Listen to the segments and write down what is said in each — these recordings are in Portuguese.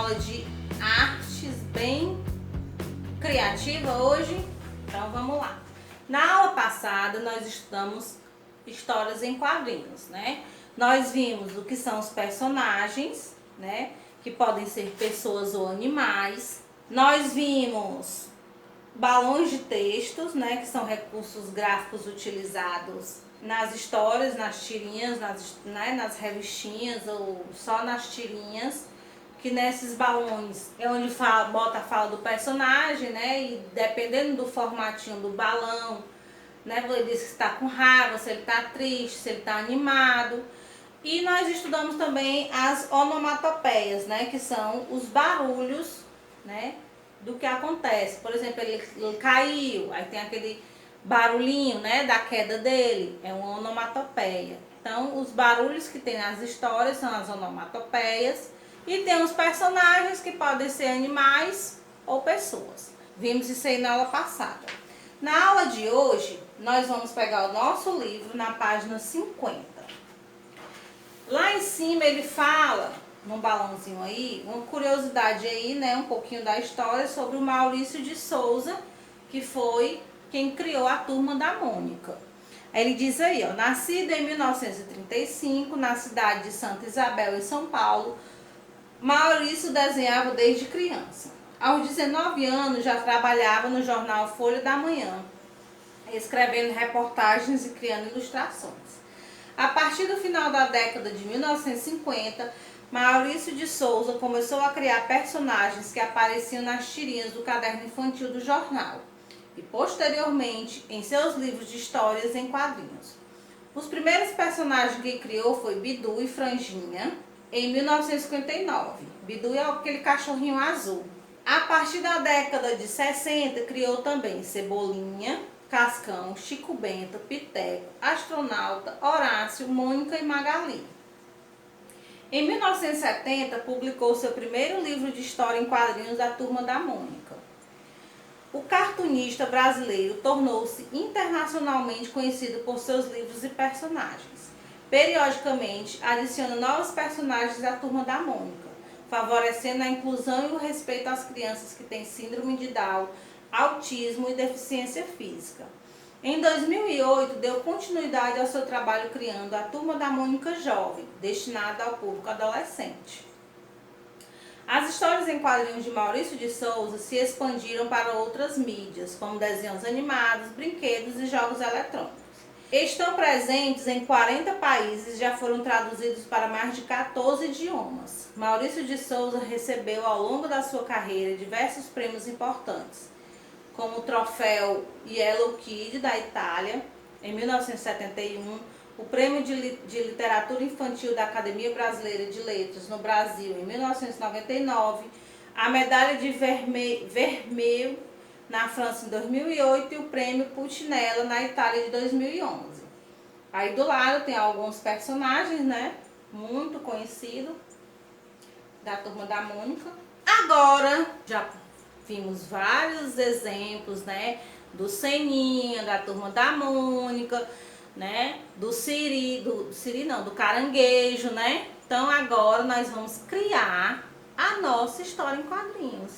aula de artes bem criativa hoje, então vamos lá. Na aula passada nós estudamos histórias em quadrinhos, né? Nós vimos o que são os personagens, né? Que podem ser pessoas ou animais. Nós vimos balões de textos, né? Que são recursos gráficos utilizados nas histórias, nas tirinhas, nas revistinhas ou só nas tirinhas. Que nesses balões é onde bota a fala do personagem, né? E dependendo do formatinho do balão, né? Ele diz se está com raiva, se ele está triste, se ele está animado. E nós estudamos também as onomatopeias, né? Que são os barulhos, né? Do que acontece. Por exemplo, ele caiu, aí tem aquele barulhinho, né? Da queda dele, é uma onomatopeia. Então, os barulhos que tem nas histórias são as onomatopeias. E tem os personagens que podem ser animais ou pessoas. Vimos isso aí na aula passada. Na aula de hoje, nós vamos pegar o nosso livro na página 50. Lá em cima ele fala, num balãozinho aí, uma curiosidade aí, né, um pouquinho da história sobre o Maurício de Souza, que foi quem criou a Turma da Mônica. Aí ele diz aí, ó, nascido em 1935, na cidade de Santa Isabel, em São Paulo, Maurício desenhava desde criança. Aos 19 anos já trabalhava no jornal Folha da Manhã, escrevendo reportagens e criando ilustrações. A partir do final da década de 1950, Maurício de Souza começou a criar personagens que apareciam nas tirinhas do caderno infantil do jornal e, posteriormente, em seus livros de histórias em quadrinhos. Os primeiros personagens que criou foi Bidu e Franjinha, em 1959. Bidu é aquele cachorrinho azul. A partir da década de 60, criou também Cebolinha, Cascão, Chico Bento, Piteco, Astronauta, Horácio, Mônica e Magali. Em 1970, publicou seu primeiro livro de história em quadrinhos da Turma da Mônica. O cartunista brasileiro tornou-se internacionalmente conhecido por seus livros e personagens. Periodicamente, adiciona novos personagens à Turma da Mônica, favorecendo a inclusão e o respeito às crianças que têm síndrome de Down, autismo e deficiência física. Em 2008, deu continuidade ao seu trabalho criando a Turma da Mônica Jovem, destinada ao público adolescente. As histórias em quadrinhos de Maurício de Souza se expandiram para outras mídias, como desenhos animados, brinquedos e jogos eletrônicos. Estão presentes em 40 países e já foram traduzidos para mais de 14 idiomas. Maurício de Souza recebeu ao longo da sua carreira diversos prêmios importantes, como o troféu Yellow Kid da Itália, em 1971, o Prêmio de Literatura Infantil da Academia Brasileira de Letras no Brasil, em 1999, a medalha de vermelho na França em 2008 e o prêmio Pulcinella na Itália de 2011. Aí do lado tem alguns personagens, né, muito conhecidos da Turma da Mônica. Agora já vimos vários exemplos, né, do Seninha, da Turma da Mônica, né, do Caranguejo, né? Então agora nós vamos criar a nossa história em quadrinhos.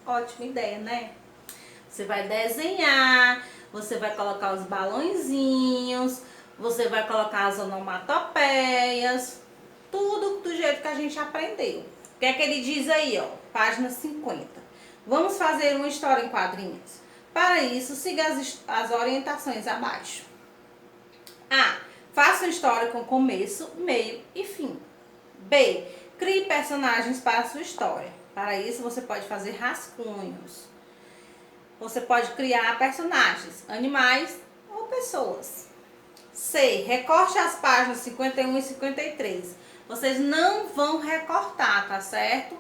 Ótima ideia, né? Você vai desenhar, você vai colocar os balõezinhos, você vai colocar as onomatopeias, tudo do jeito que a gente aprendeu. O que é que ele diz aí, ó? Página 50. Vamos fazer uma história em quadrinhos? Para isso, siga as orientações abaixo. A. Faça uma história com começo, meio e fim. B. Crie personagens para a sua história. Para isso, você pode fazer rascunhos. Você pode criar personagens, animais ou pessoas. C. Recorte as páginas 51 e 53. Vocês não vão recortar, tá certo?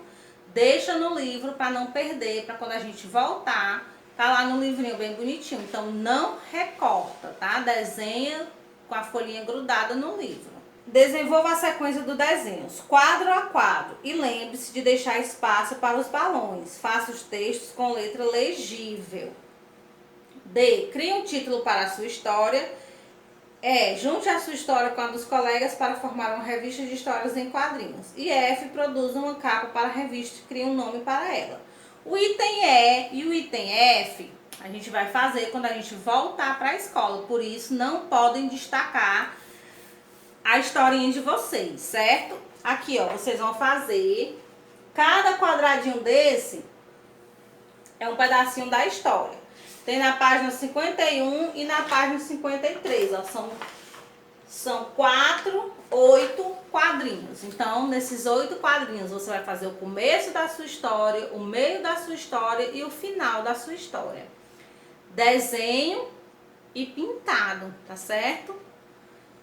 Deixa no livro para não perder, para quando a gente voltar, tá lá no livrinho bem bonitinho. Então, não recorta, tá? Desenha com a folhinha grudada no livro. Desenvolva a sequência do desenho, quadro a quadro, e lembre-se de deixar espaço para os balões. Faça os textos com letra legível. D. Crie um título para a sua história Junte a sua história com a dos colegas para formar uma revista de histórias em quadrinhos. E F, produza uma capa para a revista e cria um nome para ela. O item E e o item F a gente vai fazer quando a gente voltar para a escola. Por isso, não podem destacar a historinha de vocês, certo? Aqui, ó, vocês vão fazer... Cada quadradinho desse é um pedacinho da história. Tem na página 51 e na página 53, ó. São 8 quadrinhos. Então, nesses 8 quadrinhos, você vai fazer o começo da sua história, o meio da sua história e o final da sua história. Desenho e pintado, tá certo?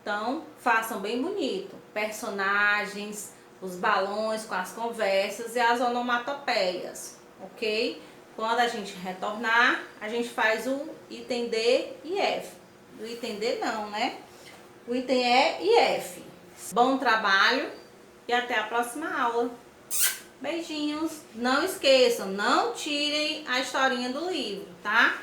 Então, façam bem bonito. Personagens, os balões com as conversas e as onomatopeias, ok? Quando a gente retornar, a gente faz o item D e F. O item D não, né? O item E e F. Bom trabalho e até a próxima aula. Beijinhos. Não esqueçam, não tirem a historinha do livro, tá?